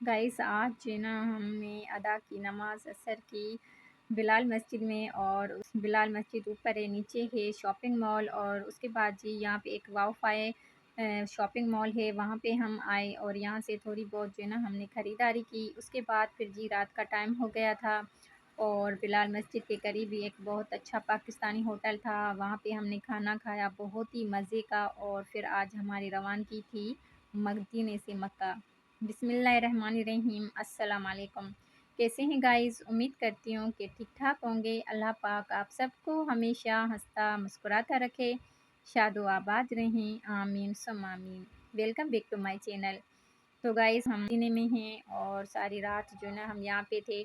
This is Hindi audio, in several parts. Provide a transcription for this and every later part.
गाइस आज जो ना हमने अदा की नमाज असर की बिलाल मस्जिद में, और उस बिलाल मस्जिद ऊपर है, नीचे है शॉपिंग मॉल। और उसके बाद जी यहाँ पे एक वाओफाई शॉपिंग मॉल है, वहाँ पे हम आए और यहाँ से थोड़ी बहुत जो है ना हमने ख़रीदारी की। उसके बाद फिर जी रात का टाइम हो गया था और बिलाल मस्जिद के करीब ही एक बहुत अच्छा पाकिस्तानी होटल था, वहाँ पे हमने खाना खाया बहुत ही मज़े का। और फिर आज हमारी रवानगी थी मदीने से मक्का। बिस्मिल्लाहिर्रहमानिर्रहीम, अस्सलाम वालेकुम। कैसे हैं गाइस? उम्मीद करती हूँ कि ठीक ठाक होंगे। अल्लाह पाक आप सबको हमेशा हंसता मुस्कुराता रखे, शादो आबाद रहें, आमीन सुम आमीन। Welcome back to my channel. तो गाइस हम मदीने में हैं और सारी रात जो है ना हम यहाँ पे थे,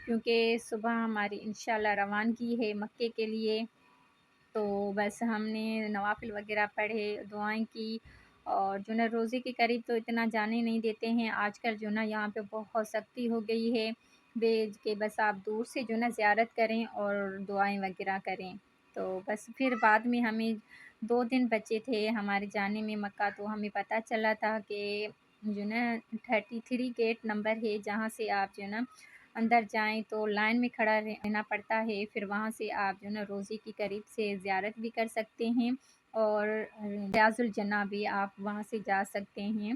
क्योंकि सुबह हमारी इंशाल्लाह रवानगी है मक्के के लिए। तो बस हमने नवाफ़िल वग़ैरह पढ़े, दुआएँ की, और जो ना रोज़े के करीब तो इतना जाने नहीं देते हैं। आजकल जो ना यहाँ पे बहुत सख्ती हो गई है, कि बस आप दूर से जो ना ज़ियारत करें और दुआएँ वग़ैरह करें। तो बस फिर बाद में हमें 2 दिन बचे थे हमारे जाने में मक्का, तो हमें पता चला था कि जो ना 33 गेट नंबर है, जहाँ से आप जो ना अंदर जाएँ तो लाइन में खड़ा रहना पड़ता है। फिर वहाँ से आप जो ना रोज़े की करीब से ज़ियारत भी कर सकते हैं, और रियाज़ुल जन्ना भी आप वहाँ से जा सकते हैं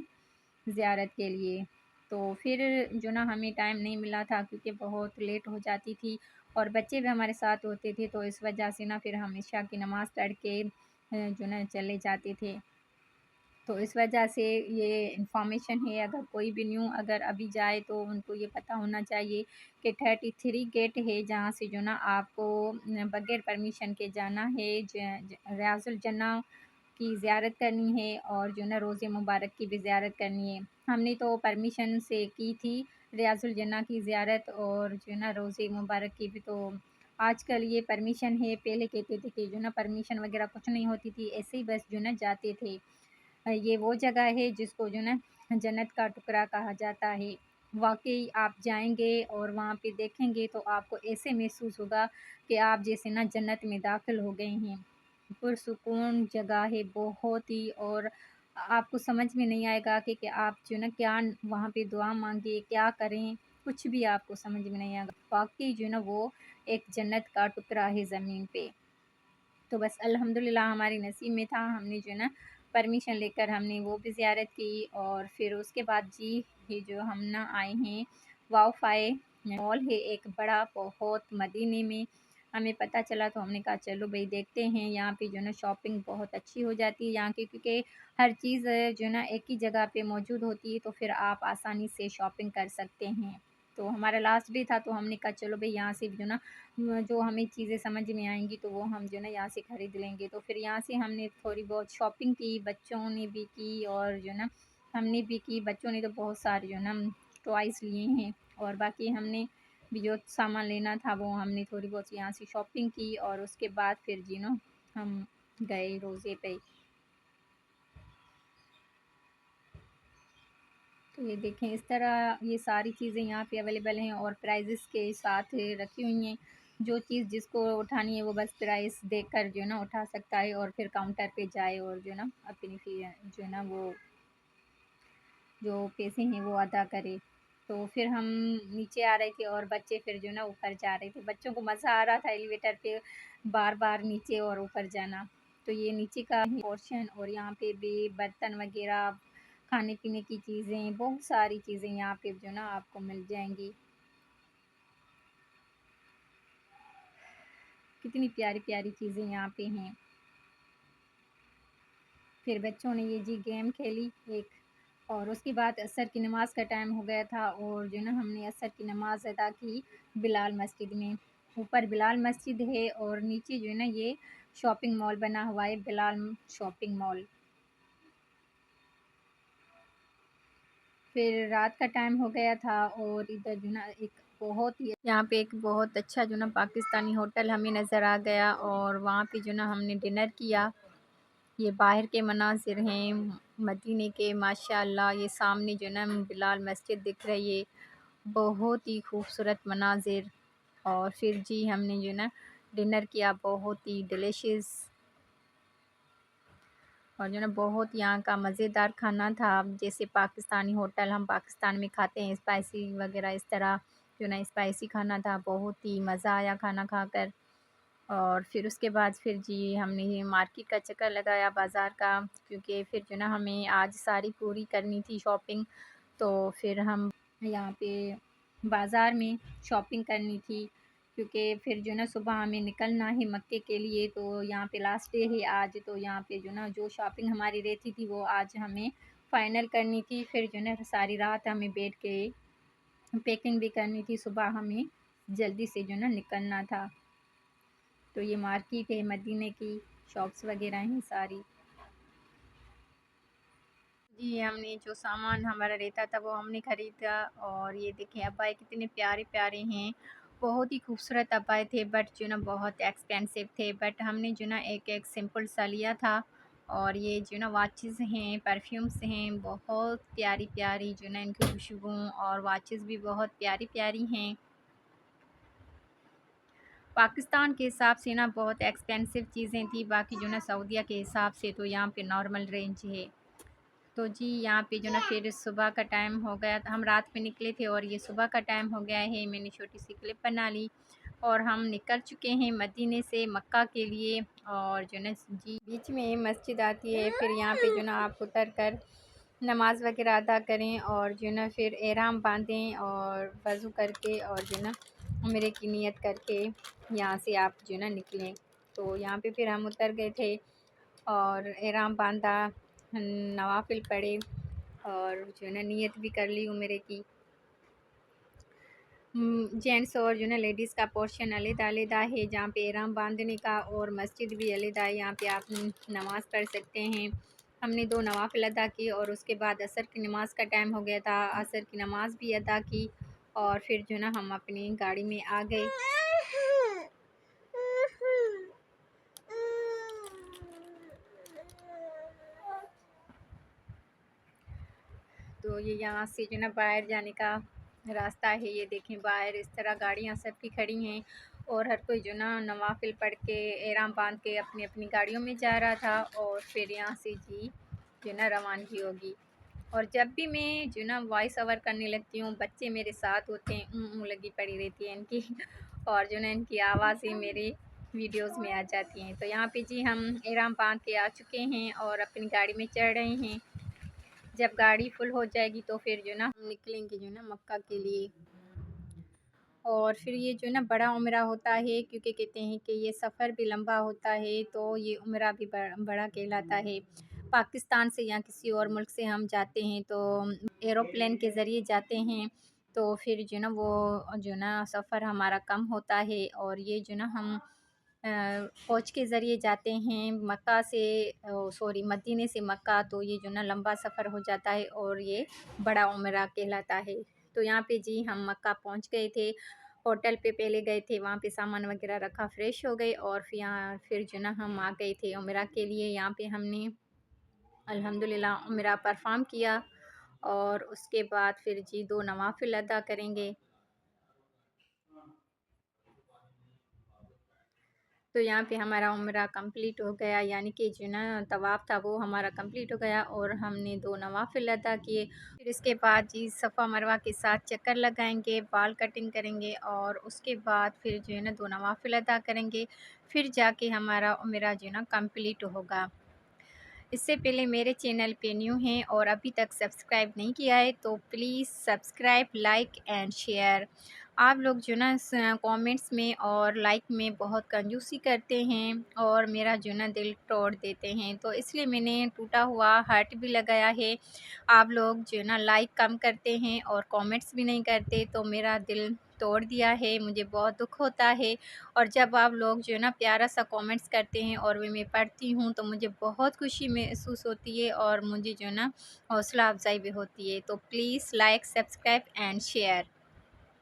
ज़ियारत के लिए। तो फिर जो ना हमें टाइम नहीं मिला था, क्योंकि बहुत लेट हो जाती थी और बच्चे भी हमारे साथ होते थे, तो इस वजह से ना फिर हम इशा की नमाज़ पढ़ के जो ना चले जाते थे। तो इस वजह से ये इन्फॉर्मेशन है, अगर कोई भी न्यू अगर अभी जाए तो उनको ये पता होना चाहिए कि 33 गेट है, जहाँ से जो ना आपको बगैर परमिशन के जाना है, रियाजुल जन्ना की ज़ियारत करनी है, और जो ना रोज़े मुबारक की भी ज़ियारत करनी है। हमने तो परमिशन से की थी रियाजुल जन्ना की ज़ियारत, और जो ना रोज़े मुबारक की भी। तो आजकल ये परमिशन है, पहले कहते थे कि जो ना परमिशन वगैरह कुछ नहीं होती थी, ऐसे ही बस जो ना जाते थे। ये वो जगह है जिसको जो ना जन्नत का टुकड़ा कहा जाता है। वाक़ई आप जाएँगे और वहाँ पे देखेंगे तो आपको ऐसे महसूस होगा कि आप जैसे ना जन्नत में दाखिल हो गए हैं। पुरसुकून जगह है बहुत ही, और आपको समझ में नहीं आएगा कि आप जो ना क्या वहाँ पे दुआ माँगे, क्या करें, कुछ भी आपको समझ में नहीं आएगा। वाक़ई जो है ना वो एक जन्नत का टुकड़ा है ज़मीन पे। तो बस अल्हम्दुलिल्लाह हमारे नसीब में था, हमने जो है ना परमिशन लेकर हमने वो भी ज़ियारत की। और फिर उसके बाद जी ये जो हम ना आए हैं वाओफाई मॉल है एक बड़ा बहुत मदीने में, हमें पता चला तो हमने कहा चलो भई देखते हैं। यहाँ पे जो है ना शॉपिंग बहुत अच्छी हो जाती है यहाँ की, क्योंकि हर चीज़ जो है ना एक ही जगह पे मौजूद होती है, तो फिर आप आसानी से शॉपिंग कर सकते हैं। तो हमारा लास्ट डे था, तो हमने कहा चलो भई यहाँ से भी जो है ना जो हमें चीज़ें समझ में आएँगी तो वो हम जो है ना यहाँ से खरीद लेंगे। तो फिर यहाँ से हमने थोड़ी बहुत शॉपिंग की, बच्चों ने भी की और जो है ना हमने भी की। बच्चों ने तो बहुत सारे जो है ना टॉयज़ लिए हैं, और बाकी हमने भी जो सामान लेना था वो हमने थोड़ी बहुत यहाँ से शॉपिंग की, और उसके बाद फिर जी ना हम गए रोज़े पे। तो ये देखें इस तरह ये सारी चीज़ें यहाँ पे अवेलेबल हैं और प्राइजेस के साथ रखी हुई हैं। जो चीज़ जिसको उठानी है वो बस प्राइस देखकर जो है ना उठा सकता है, और फिर काउंटर पे जाए और जो है ना अपनी फ़ी जो है ना वो जो पैसे हैं वो अदा करे। तो फिर हम नीचे आ रहे थे और बच्चे फिर जो है ना ऊपर जा रहे थे। बच्चों को मज़ा आ रहा था एलिवेटर पे बार-बार नीचे और ऊपर जाना। तो ये नीचे का पोर्शन, और यहाँ पे भी बर्तन वग़ैरह, खाने-पीने की चीज़ें, बहुत सारी चीज़ें यहाँ पे जो है ना आपको मिल जाएँगी। कितनी प्यारी-प्यारी चीज़ें यहाँ पे हैं। फिर बच्चों ने ये जी गेम खेली एक, और उसके बाद असर की नमाज़ का टाइम हो गया था, और जो है ना हमने असर की नमाज़ अदा की बिलाल मस्जिद में। ऊपर बिलाल मस्जिद है और नीचे जो है ना ये शॉपिंग मॉल बना हुआ है, बिलाल शॉपिंग मॉल। फिर रात का टाइम हो गया था और इधर जो ना एक बहुत ही यहाँ पे एक बहुत अच्छा जो ना पाकिस्तानी होटल हमें नज़र आ गया, और वहाँ पे जो ना हमने डिनर किया। ये बाहर के मनाज़िर हैं मदीने के, माशाअल्लाह। ये सामने जो ना बिलाल मस्जिद दिख रही है, बहुत ही खूबसूरत मनाज़िर। और फिर जी हमने जो ना डिनर किया, बहुत ही डिलीशियस। और जो है ना बहुत यहाँ का मज़ेदार खाना था। जैसे पाकिस्तानी होटल हम पाकिस्तान में खाते हैं स्पाइसी वग़ैरह, इस तरह जो ना स्पाइसी खाना था। बहुत ही मज़ा आया खाना खाकर। और फिर उसके बाद फिर जी हमने ये मार्केट का चक्कर लगाया बाज़ार का, क्योंकि फिर जो ना हमें आज सारी पूरी करनी थी शॉपिंग। तो फिर हम यहाँ पे बाज़ार में शॉपिंग करनी थी, क्योंकि फिर जो ना सुबह हमें निकलना है मक्के के लिए। तो यहाँ पे लास्ट डे है आज, तो यहाँ पे जो ना जो शॉपिंग हमारी रहती थी वो आज हमें फ़ाइनल करनी थी। फिर जो ना सारी रात हमें बैठ के पैकिंग भी करनी थी, सुबह हमें जल्दी से जो ना निकलना था। तो ये मार्केट है मदीने की, शॉप्स वगैरह हैं सारी। जी, हमने जो सामान हमारा रहता था वो हमने ख़रीदा। और ये देखिए अबाए कितने प्यारे-प्यारे हैं। बहुत ही खूबसूरत अबाए थे, बट जो ना बहुत एक्सपेंसिव थे। बट हमने जो ना एक-एक सिंपल सा लिया था। और ये जो ना वॉचेस हैं, परफ्यूम्स हैं, बहुत प्यारी-प्यारी जो ना इनकी खुशबू, और वॉचेस भी बहुत प्यारी-प्यारी हैं। पाकिस्तान के हिसाब से ना बहुत एक्सपेंसिव चीज़ें थी, बाकी जो ना सऊदीया के हिसाब से तो यहाँ पे नॉर्मल रेंज है। तो जी यहाँ पे जो ना फिर सुबह का टाइम हो गया था, हम रात में निकले थे और ये सुबह का टाइम हो गया है। मैंने छोटी सी क्लिप बना ली और हम निकल चुके हैं मदीने से मक्का के लिए। और जो ना जी बीच में मस्जिद आती है, फिर यहाँ पे जो ना आप उतर कर नमाज वगैरह अदा करें, और जो ना फिर एहराम बांधें और वज़ू करके, और जो ना उम्रे की नियत करके यहाँ से आप जो ना निकलें। तो यहाँ पे फिर हम उतर गए थे और एहराम बांधा, नवाफ़िल पढ़े, और जो है ना नियत भी कर ली उम्रे की। जेंट्स और जो है ना लेडीज़ का पोर्शन अलग-अलग है, जहाँ पे एहराम बांधने का, और मस्जिद भी अलग है, यहाँ पे आप नमाज़ पढ़ सकते हैं। हमने 2 नवाफ़िल अदा की और उसके बाद असर की नमाज़ का टाइम हो गया था, असर की नमाज़ भी अदा की। और फिर जो ना हम अपनी गाड़ी में आ गए। तो ये यहाँ से जो ना बाहर जाने का रास्ता है। ये देखें बाहर इस तरह गाड़ियाँ सबकी खड़ी हैं, और हर कोई जो ना नवाफ़िल पढ़ के एहराम बांध के अपनी अपनी गाड़ियों में जा रहा था। और फिर यहाँ से जी जो ना रवानगी होगी। और जब भी मैं जो ना वॉइस ओवर करने लगती हूँ, बच्चे मेरे साथ होते हैं, लगी पड़ी रहती है इनकी और जो ना इनकी आवाज़ें मेरे वीडियोज़ में आ जाती हैं। तो यहाँ पे जी हम एहराम बांध के आ चुके हैं और अपनी गाड़ी में चढ़ रहे हैं। जब गाड़ी फुल हो जाएगी तो फिर जो ना हम निकलेंगे जो ना मक्का के लिए। और फिर ये जो ना बड़ा उम्रा होता है, क्योंकि कहते हैं कि ये सफ़र भी लंबा होता है, तो ये उम्रा भी बड़ा कहलाता है। पाकिस्तान से या किसी और मुल्क से हम जाते हैं तो एरोप्लेन के ज़रिए जाते हैं, तो फिर जो ना वो जो ना सफ़र हमारा कम होता है। और ये जो ना हम फ़ौज के ज़रिए जाते हैं मक्का से, सॉरी मदीने से मक्का, तो ये जो ना लंबा सफ़र हो जाता है और ये बड़ा उम्रा कहलाता है। तो यहाँ पे जी हम मक्का पहुँच गए थे, होटल पे पहले गए थे, वहाँ पे सामान वगैरह रखा, फ्रेश हो गए, और फिर जो ना हम आ गए थे उम्रा के लिए। यहाँ पे हमने अल्हम्दुलिल्लाह उम्रा परफ़ॉर्म किया, और उसके बाद फिर जी 2 नवाफ़िल अदा करेंगे। तो यहाँ पे हमारा उम्रा कंप्लीट हो गया, यानी कि जो ना तवाफ़ था वो हमारा कंप्लीट हो गया, और हमने 2 नवाफ़िल अदा किए। फिर इसके बाद जी सफ़ा मरवा के साथ चक्कर लगाएंगे, बाल कटिंग करेंगे, और उसके बाद फिर जो है ना 2 नवाफ़िल अदा करेंगे। फिर जाके हमारा उम्रा जो है ना कंप्लीट होगा। इससे पहले मेरे चैनल पे न्यू हैं और अभी तक सब्सक्राइब नहीं किया है तो please subscribe, like and share. आप लोग जो ना कमेंट्स में और लाइक में बहुत कंजूसी करते हैं और मेरा जो ना दिल तोड़ देते हैं, तो इसलिए मैंने टूटा हुआ हार्ट भी लगाया है। आप लोग जो ना लाइक कम करते हैं और कमेंट्स भी नहीं करते, तो मेरा दिल तोड़ दिया है, मुझे बहुत दुख होता है। और जब आप लोग जो है ना प्यारा सा कमेंट्स करते हैं और वे मैं पढ़ती हूँ, तो मुझे बहुत खुशी महसूस होती है और मुझे जो है ना हौसला अफ़ज़ाई भी होती है। तो please like, subscribe and share.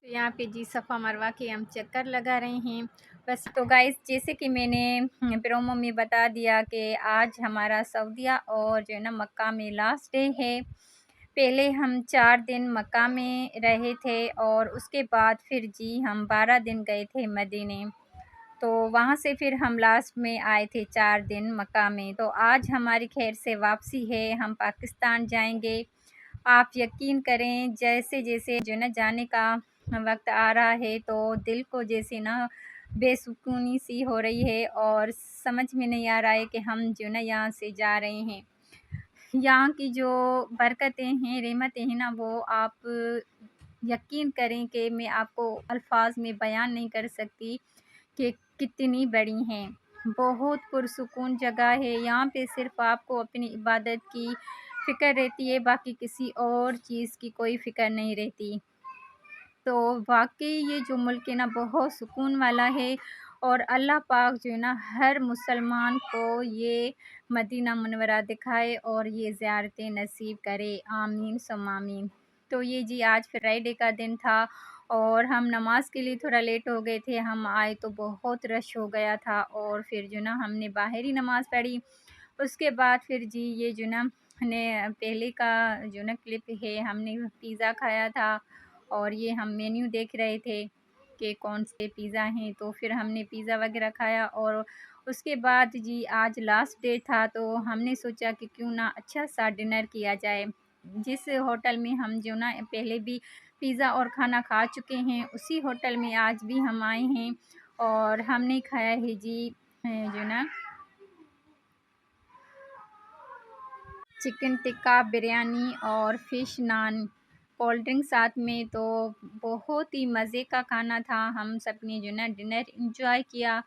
तो यहाँ पे जी सफ़ा मरवा के हम चक्कर लगा रहे हैं बस। तो गाइस जैसे कि मैंने प्रोमो में बता दिया कि आज हमारा सऊदीया और जो है ना मक्का में लास्ट डे है। पहले हम 4 दिन मक्का में रहे थे और उसके बाद फिर जी हम 12 दिन गए थे मदीने। तो वहाँ से फिर हम लास्ट में आए थे 4 दिन मक्का में। तो आज हमारी खैर से वापसी है, हम पाकिस्तान जाएँगे। आप यकीन करें जैसे-जैसे जो है ना जाने का वक़्त आ रहा है तो दिल को जैसे ना बेसुकूनी सी हो रही है और समझ में नहीं आ रहा है कि हम जो है ना यहाँ से जा रहे हैं। यहाँ की जो बरकतें हैं, रहमतें हैं ना, वो आप यकीन करें कि मैं आपको अल्फ़ाज़ में बयान नहीं कर सकती कि कितनी बड़ी हैं। बहुत पुरसुकून जगह है, यहाँ पे सिर्फ़ आपको अपनी इबादत की फ़िक्र रहती है, बाकी किसी और चीज़ की कोई फ़िक्र नहीं रहती। तो वाक़ई ये जो मुल्क है ना बहुत सुकून वाला है और अल्लाह पाक जो है ना हर मुसलमान को ये मदीना मुनव्वरा दिखाए और ये ज़ियारतें नसीब करे। आमीन सुम्मा आमीन। तो ये जी आज फ्राइडे का दिन था और हम नमाज़ के लिए थोड़ा लेट हो गए थे। हम आए तो बहुत रश हो गया था और फिर जो ना हमने बाहर ही नमाज़ पढ़ी। उसके बाद फिर जी ये जो ना ने पहले का जो ना क्लिप है, हमने पिज़्ज़ा खाया था और ये हम मेन्यू देख रहे थे कि कौन से पिज़्ज़ा हैं, तो फिर हमने पिज़्ज़ा वगैरह खाया और उसके बाद जी आज लास्ट डे था तो हमने सोचा कि क्यों ना अच्छा-सा डिनर किया जाए। जिस होटल में हम जो ना पहले भी पिज़्ज़ा और खाना खा चुके हैं, उसी होटल में आज भी हम आए हैं और हमने खाया है जी जो ना चिकन टिक्का, बिरयानी और फ़िश नान, कोल्ड ड्रिंक साथ में। तो बहुत ही मज़े का खाना था। हम सब ने जो ना डिनर एन्जॉय किया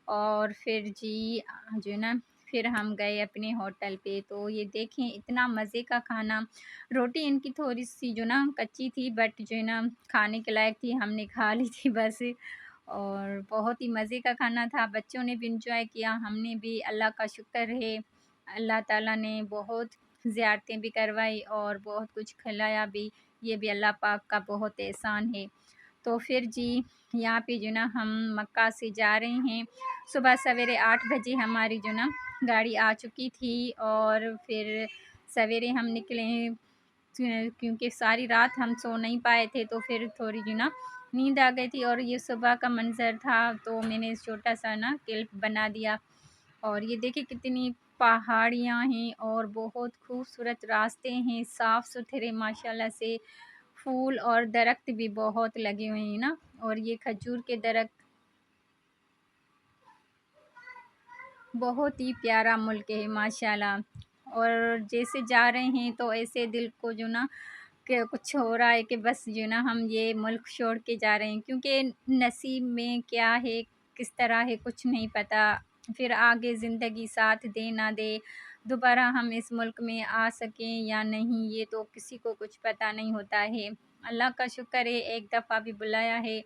और फिर जी जो है ना फिर हम गए अपने होटल पे। तो ये देखें इतना मज़े का खाना, रोटी इनकी थोड़ी-सी जो ना कच्ची थी बट जो है ना खाने के लायक थी, हमने खा ली थी बस। और बहुत ही मज़े का खाना था, बच्चों ने भी एन्जॉय किया, हमने भी। अल्लाह का शुक्र है, अल्लाह ताला ने बहुत ज़ियारतें भी करवाई और बहुत कुछ खिलाया भी, ये भी अल्लाह पाक का बहुत एहसान है। तो फिर जी यहाँ पे जो ना हम मक्का से जा रहे हैं। सुबह सवेरे 8 बजे हमारी जो ना गाड़ी आ चुकी थी और फिर सवेरे हम निकले हैं क्योंकि सारी रात हम सो नहीं पाए थे तो फिर थोड़ी जो ना नींद आ गई थी और ये सुबह का मंज़र था तो मैंने छोटा-सा ना क्लिप बना दिया। और ये देखिए कितनी पहाड़ियाँ हैं और बहुत खूबसूरत रास्ते हैं, साफ़-सुथरे माशाल्लाह से। फूल और दरख्त भी बहुत लगे हुए हैं ना और ये खजूर के दरख्त। बहुत ही प्यारा मुल्क है माशाल्लाह। और जैसे जा रहे हैं तो ऐसे दिल को जो ना कि कुछ हो रहा है कि बस जो ना हम ये मुल्क छोड़ के जा रहे हैं क्योंकि नसीब में क्या है, किस तरह है, कुछ नहीं पता। फिर आगे ज़िंदगी साथ दे ना दे, दोबारा हम इस मुल्क में आ सकें या नहीं, ये तो किसी को कुछ पता नहीं होता है। अल्लाह का शुक्र है एक दफ़ा भी बुलाया है,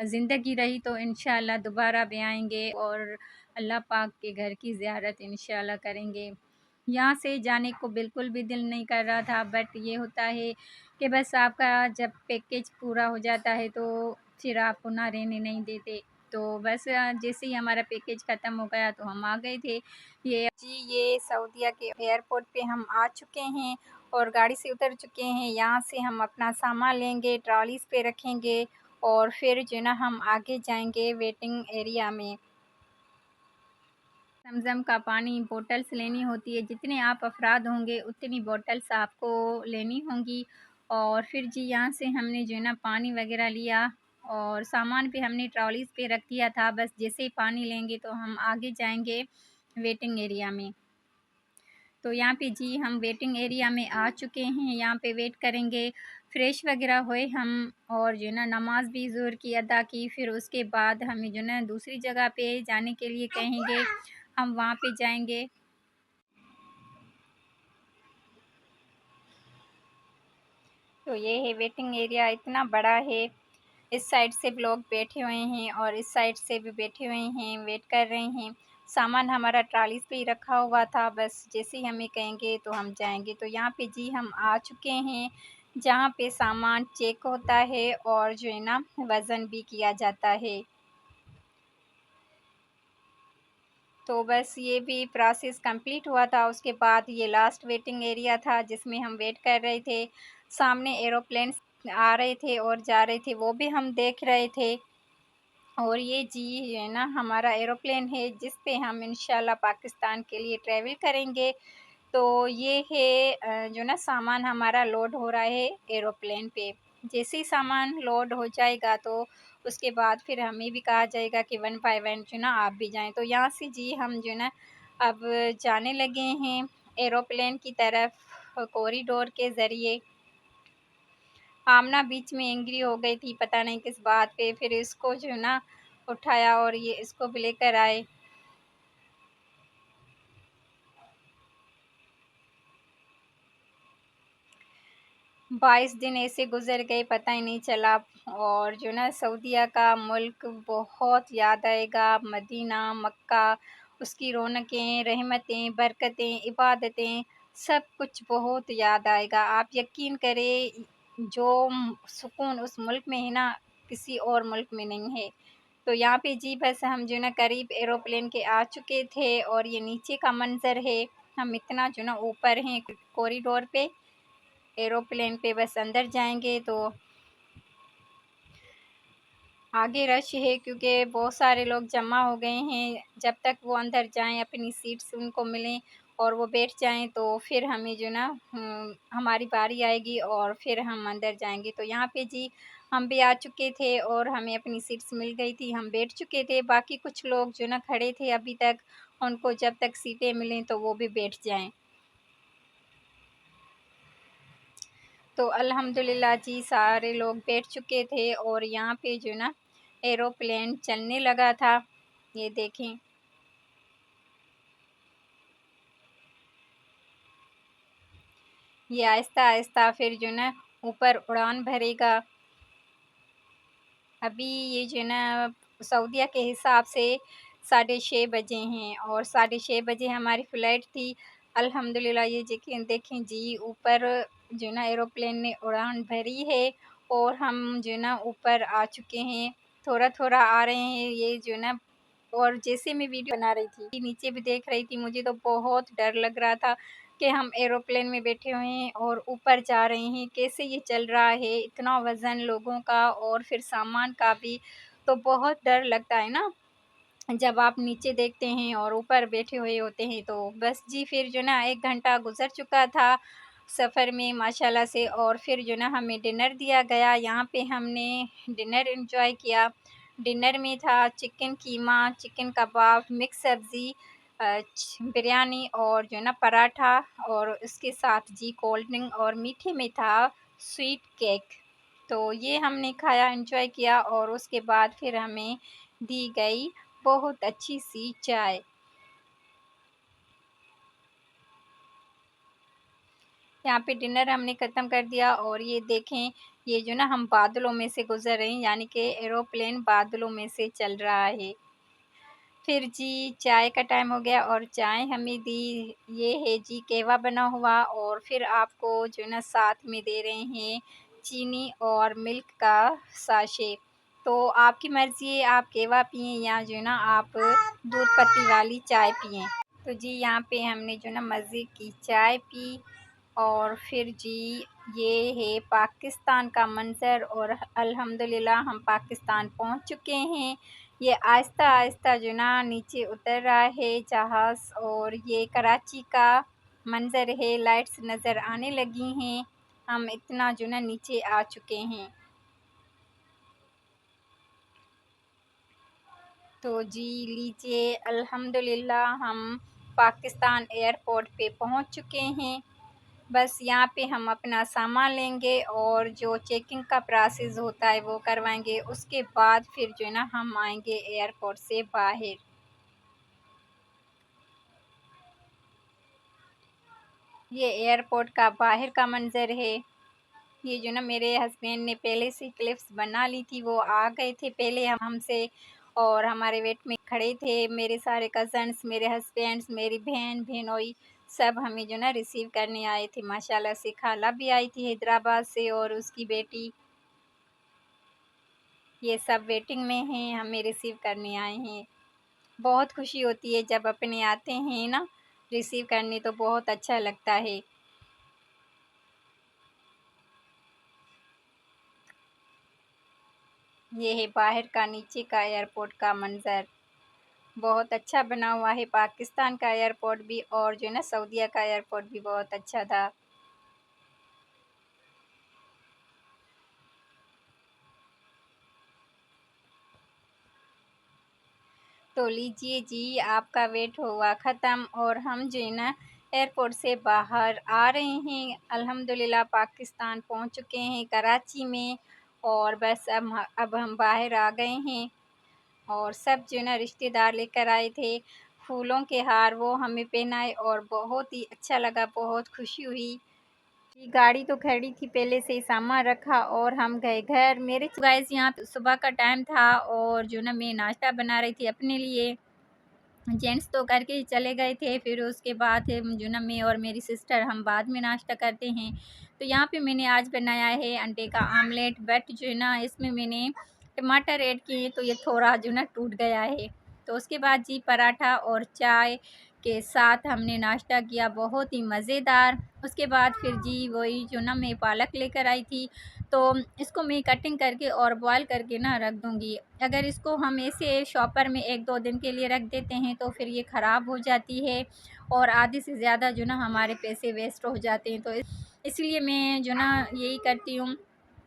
ज़िंदगी रही तो इंशाअल्लाह दोबारा भी आएँगे और अल्लाह पाक के घर की ज़ियारत इंशाअल्लाह करेंगे। यहाँ से जाने को बिल्कुल भी दिल नहीं कर रहा था बट ये होता है कि बस आपका जब पैकेज पूरा हो जाता है तो फिर आपको ना रहने नहीं देते। तो बस जैसे ही हमारा पैकेज ख़त्म हो गया तो हम आ गए थे। ये सऊदीया के एयरपोर्ट पे हम आ चुके हैं और गाड़ी से उतर चुके हैं। यहाँ से हम अपना सामान लेंगे, ट्रॉलीज़ पे रखेंगे और फिर जो है ना हम आगे जाएँगे वेटिंग एरिया में। ज़मज़म का पानी बॉटल्स लेनी होती है, जितने आप अफ़राद होंगे उतनी बॉटल्स आपको लेनी होंगी। और फिर जी यहाँ से हमने जो है ना पानी वग़ैरह लिया और सामान भी हमने ट्रॉलीज़ पे रख दिया था, बस जैसे ही पानी लेंगे तो हम आगे जाएँगे वेटिंग एरिया में। तो यहाँ पे जी हम वेटिंग एरिया में आ चुके हैं, यहाँ पे वेट करेंगे। फ्रेश वग़ैरह हुए हम और जो है ना नमाज़ भी ज़ोहर की अदा की, फिर उसके बाद हमें जो है ना दूसरी जगह पे जाने के लिए कहेंगे, हम वहाँ पे जाएँगे। तो ये है वेटिंग एरिया, इतना बड़ा है। इस साइड से भी लोग बैठे हुए हैं और इस साइड से भी बैठे हुए हैं, वेट कर रहे हैं। सामान हमारा ट्रॉलीज़ पे ही रखा हुआ था, बस जैसे ही हमें कहेंगे तो हम जाएँगे। तो यहाँ पे जी हम आ चुके हैं, जहाँ पे सामान चेक होता है और जो है ना वज़न भी किया जाता है। तो बस ये भी प्रोसेस कंप्लीट हुआ था, उसके बाद ये लास्ट वेटिंग एरिया था जिसमें हम वेट कर रहे थे। सामने एरोप्लेन्स आ रहे थे और जा रहे थे, वो भी हम देख रहे थे। और ये जी है ना हमारा एरोप्लेन है जिस पे हम इंशाल्लाह पाकिस्तान के लिए ट्रैवल करेंगे। तो ये है जो ना सामान हमारा लोड हो रहा है एरोप्लेन पे। जैसे ही सामान लोड हो जाएगा तो उसके बाद फिर हमें भी कहा जाएगा कि वन बाय वन जो ना आप भी जाएँ। तो यहाँ से जी हम जो ना अब जाने लगे हैं एरोप्लेन की तरफ कॉरिडोर के ज़रिए। आमना बीच में एंग्री हो गई थी पता नहीं किस बात पे, फिर इसको जो ना उठाया और ये इसको भी लेकर आए। 22 दिन ऐसे गुज़र गए पता ही नहीं चला। और जो ना सऊदीया का मुल्क बहुत याद आएगा, मदीना, मक्का, उसकी रौनकें, रहमतें, बरकतें, इबादतें, सब कुछ बहुत याद आएगा। आप यकीन करें जो सुकून उस मुल्क में है ना, किसी और मुल्क में नहीं है। तो यहाँ पे जी बस हम जो ना करीब एरोप्लेन के आ चुके थे और ये नीचे का मंज़र है। हम इतना जो ना ऊपर हैं कॉरिडोर पे, एरोप्लेन पे बस अंदर जाएँगे तो आगे रश है क्योंकि बहुत सारे लोग जमा हो गए हैं। जब तक वो अंदर जाएँ अपनी सीट्स उनको मिलें और वो बैठ जाएँ तो फिर हमें जो ना हमारी बारी आएगी और फिर हम अंदर जाएँगे। तो यहाँ पे जी हम भी आ चुके थे और हमें अपनी सीट्स मिल गई थी, हम बैठ चुके थे। बाकी कुछ लोग जो ना खड़े थे अभी तक, उनको जब तक सीटें मिलें तो वो भी बैठ जाएँ। तो अल्हम्दुलिल्लाह जी सारे लोग बैठ चुके थे और यहाँ पे जो ना एरोप्लेन चलने लगा था। ये देखें। ये आहिस्ता-आहिस्ता फिर जो ना ऊपर उड़ान भरेगा। अभी ये जो ना सऊदीया के हिसाब से 6:30 बजे हैं और 6:30 बजे हमारी फ़्लाइट थी। अल्हम्दुलिल्लाह ये देखें जी ऊपर जो ना एरोप्लेन ने उड़ान भरी है और हम जो ना ऊपर आ चुके हैं। थोड़ा-थोड़ा आ रहे हैं ये जो ना। और जैसे मैं वीडियो बना रही थी, नीचे भी देख रही थी, मुझे तो बहुत डर लग रहा था कि हम एरोप्लेन में बैठे हुए हैं और ऊपर जा रहे हैं, कैसे ये चल रहा है, इतना वज़न लोगों का और फिर सामान का भी, तो बहुत डर लगता है ना, जब आप नीचे देखते हैं और ऊपर बैठे हुए होते हैं। तो बस जी फिर जो ना 1 घंटा गुज़र चुका था सफ़र में माशाल्लाह से और फिर जो ना हमें डिनर दिया गया। यहाँ पे हमने डिनर एन्जॉय किया। डिनर में था चिकन कीमा, चिकन कबाब, मिक्स सब्ज़ी, बिरयानी और जो ना पराठा और उसके साथ जी कोल्ड ड्रिंक और मीठे में था स्वीट केक। तो ये हमने खाया, एन्जॉय किया और उसके बाद फिर हमें दी गई बहुत अच्छी-सी चाय। यहाँ पे डिनर हमने ख़त्म कर दिया और ये देखें, ये जो ना हम बादलों में से गुज़र रहे हैं, यानी कि एरोप्लेन बादलों में से चल रहा है। फिर जी चाय का टाइम हो गया और चाय हमें दी, ये है जी कहवा बना हुआ और फिर आपको जो ना साथ में दे रहे हैं चीनी और मिल्क का साशे। तो आपकी मर्ज़ी है आप कहवा पिएँ या जो ना आप दूध पत्ती वाली चाय पिएँ। तो जी यहाँ पे हमने जो ना मज़े की चाय पी और फिर जी ये है पाकिस्तान का मंज़र और अल्हम्दुलिल्लाह हम पाकिस्तान पहुँच चुके हैं। ये आहिस्ता-आहिस्ता जो ना नीचे उतर रहा है जहाज़ और ये कराची का मंज़र है, लाइट्स नज़र आने लगी हैं। हम इतना जो ना नीचे आ चुके हैं। तो जी लीजिए अल्हम्दुलिल्लाह हम पाकिस्तान एयरपोर्ट पे पहुँच चुके हैं। बस यहाँ पे हम अपना सामान लेंगे और जो चेकिंग का प्रोसेस होता है वो करवाएँगे। उसके बाद फिर जो है ना हम आएँगे एयरपोर्ट से बाहर। ये एयरपोर्ट का बाहर का मंज़र है। ये जो ना मेरे हस्बैंड ने पहले से क्लिप्स बना ली थी, वो आ गए थे पहले हमसे और हमारे वेट में खड़े थे। मेरे सारे कज़न्स, मेरे हस्बैंड्स, मेरी बहन, बिनोई सब हमें जो ना रिसीव करने आए थे। माशाल्लाह से खाला भी आई थी हैदराबाद से और उसकी बेटी, ये सब वेटिंग में हैं, हमें रिसीव करने आए हैं। बहुत खुशी होती है जब अपने आते हैं ना रिसीव करने, तो बहुत अच्छा लगता है। ये है बाहर का नीचे का एयरपोर्ट का मंजर। बहुत अच्छा बना हुआ है। पाकिस्तान का एयरपोर्ट भी और जो है ना सऊदीया का एयरपोर्ट भी बहुत अच्छा था। तो लीजिए जी, आपका वेट हुआ ख़त्म और हम जो है ना एयरपोर्ट से बाहर आ रहे हैं। अल्हम्दुलिल्लाह पाकिस्तान पहुंच चुके हैं कराची में। और बस अब हम बाहर आ गए हैं। और सब जो है ना रिश्तेदार लेकर आए थे फूलों के हार, वो हमें पहनाए और बहुत ही अच्छा लगा, बहुत खुशी हुई। जी, गाड़ी तो खड़ी थी, पहले से ही सामान रखा और हम गए घर। मेरे गाइस यहाँ पे सुबह का टाइम था और जो ना मैं नाश्ता बना रही थी अपने लिए। जेंट्स तो करके ही चले गए थे, फिर उसके बाद जो ना मैं और मेरी सिस्टर हम बाद में नाश्ता करते हैं। तो यहाँ पे मैंने आज बनाया है अंडे का आमलेट, बट जो है ना इसमें मैंने टमाटर ऐड किए तो ये थोड़ा जो ना टूट गया है। तो उसके बाद जी पराठा और चाय के साथ हमने नाश्ता किया, बहुत ही मज़ेदार। उसके बाद फिर जी वही जो ना मैं पालक लेकर आई थी, तो इसको मैं कटिंग करके और बॉयल करके ना रख दूँगी। अगर इसको हम ऐसे शॉपर में 1-2 दिन के लिए रख देते हैं तो फिर ये ख़राब हो जाती है और आधे से ज़्यादा जो ना हमारे पैसे वेस्ट हो जाते हैं। तो इसलिए मैं जो ना यही करती हूँ,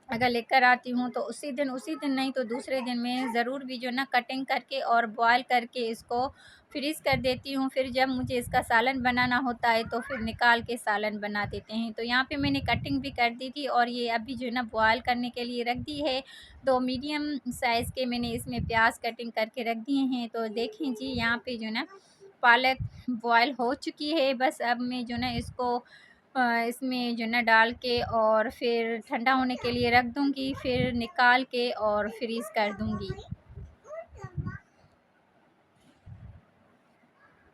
अगर लेकर आती हूँ तो उसी दिन नहीं तो दूसरे दिन मैं ज़रूर भी जो ना कटिंग करके और बॉयल करके इसको फ्रीज़ कर देती हूँ। फिर जब मुझे इसका सालन बनाना होता है तो फिर निकाल के सालन बना देते हैं। तो यहाँ पे मैंने कटिंग भी कर दी थी और ये अभी जो है ना बॉयल करने के लिए रख दी है। 2 मीडियम साइज़ के मैंने इसमें प्याज कटिंग करके रख दिए हैं। तो देखें जी यहाँ पे जो ना पालक बॉयल हो चुकी है। बस अब मैं जो ना इसको इसमें जो ना डाल के और फिर ठंडा होने के लिए रख दूँगी, फिर निकाल के और फ्रीज़ कर दूँगी।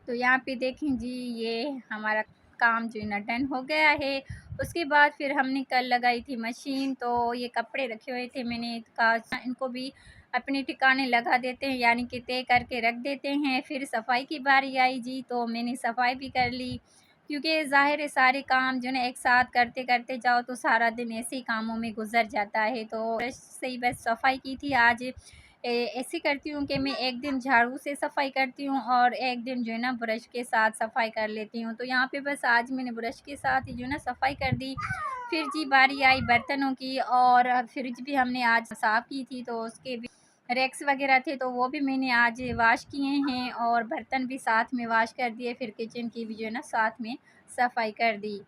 तो यहाँ पे देखें जी, ये हमारा काम जो है ना डन हो गया है। उसके बाद फिर हमने कल लगाई थी मशीन, तो ये कपड़े रखे हुए थे मैंने कहा इनको भी अपने ठिकाने लगा देते हैं, यानी कि तय करके रख देते हैं। फिर सफाई की बारी आई जी, तो मैंने सफाई भी कर ली, क्योंकि ज़ाहिर है सारे काम जो है ना एक साथ करते करते जाओ तो सारा दिन ऐसे ही कामों में गुजर जाता है। तो ब्रश से ही बस सफाई की थी आज। ऐसे करती हूँ कि मैं एक दिन झाड़ू से सफाई करती हूँ और एक दिन जो है ना ब्रश के साथ सफाई कर लेती हूँ। तो यहाँ पे बस आज मैंने ब्रश के साथ ही जो है ना सफाई कर दी। फिर जी बारी आई बर्तनों की, और फ्रिज भी हमने आज साफ़ की थी, तो उसके भी रैक्स वगैरह थे तो वो भी मैंने आज वॉश किए हैं और बर्तन भी साथ में वॉश कर दिए। फिर किचन की भी जो है ना साथ में सफाई कर दी।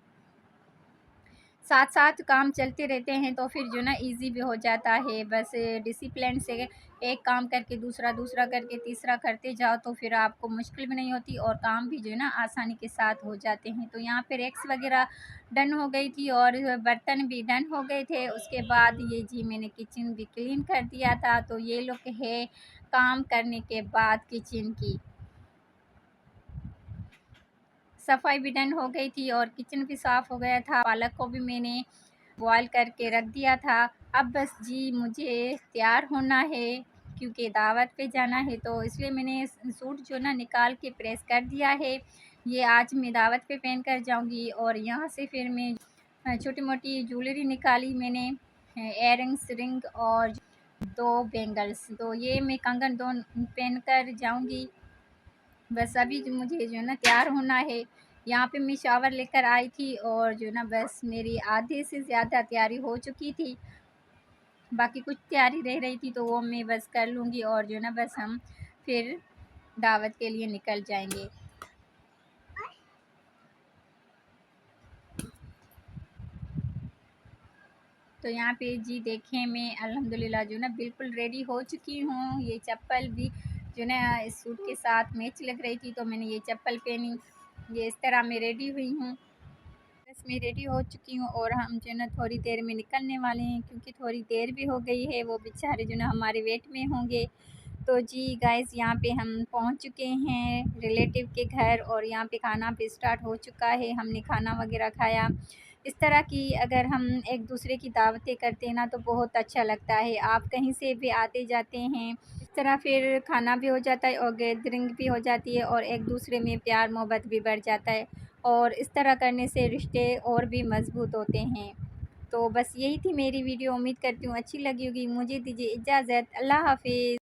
साथ-साथ काम चलते रहते हैं तो फिर जो ना ईज़ी भी हो जाता है। बस डिसिप्लिन से एक काम करके दूसरा, दूसरा करके तीसरा करते जाओ तो फिर आपको मुश्किल भी नहीं होती और काम भी जो है ना आसानी के साथ हो जाते हैं। तो यहाँ पे रैक्स वग़ैरह डन हो गई थी और बर्तन भी डन हो गए थे। उसके बाद ये जी मैंने किचन भी क्लीन कर दिया था। तो ये लुक है काम करने के बाद किचन की। सफाई भी डन हो गई थी और किचन भी साफ़ हो गया था। पालक को भी मैंने बॉयल करके रख दिया था। अब बस जी मुझे तैयार होना है, क्योंकि दावत पे जाना है, तो इसलिए मैंने सूट जो ना निकाल के प्रेस कर दिया है। ये आज मैं दावत पे पहन कर जाऊँगी। और यहाँ से फिर मैं छोटी-मोटी ज्वेलरी निकाली मैंने, इयररिंग्स, रिंग और 2 बैंगल्स। तो ये मैं कंगन पहन कर जाऊँगी। बस अभी जो मुझे जो है ना तैयार होना है। यहाँ पे मैं शावर लेकर आई थी और जो ना बस मेरी आधे से ज़्यादा तैयारी हो चुकी थी। बाकी कुछ तैयारी रह रही थी तो वो मैं बस कर लूँगी और जो ना बस हम फिर दावत के लिए निकल जाएँगे। तो यहाँ पे जी देखें, मैं अल्हम्दुलिल्लाह जो ना बिल्कुल रेडी हो चुकी हूँ। ये चप्पल भी जो ना इस सूट के साथ मैच लग रही थी तो मैंने ये चप्पल पहनी। ये इस तरह मैं रेडी हुई हूँ। बस मैं रेडी हो चुकी हूँ और हम जो है ना थोड़ी देर में निकलने वाले हैं, क्योंकि थोड़ी देर भी हो गई है। वो बेचारे जो ना हमारे वेट में होंगे। तो जी गाइस, यहाँ पे हम पहुँच चुके हैं रिलेटिव के घर और यहाँ पे खाना भी स्टार्ट हो चुका है। हमने खाना वगैरह खाया। इस तरह की अगर हम एक दूसरे की दावतें करते हैं ना तो बहुत अच्छा लगता है। आप कहीं से भी आते जाते हैं, इस तरह फिर खाना भी हो जाता है और गैदरिंग भी हो जाती है और एक दूसरे में प्यार मोहब्बत भी बढ़ जाता है। और इस तरह करने से रिश्ते और भी मज़बूत होते हैं। तो बस यही थी मेरी वीडियो, उम्मीद करती हूँ अच्छी लगी होगी। मुझे दीजिए इजाज़त, अल्लाह हाफ़िज़।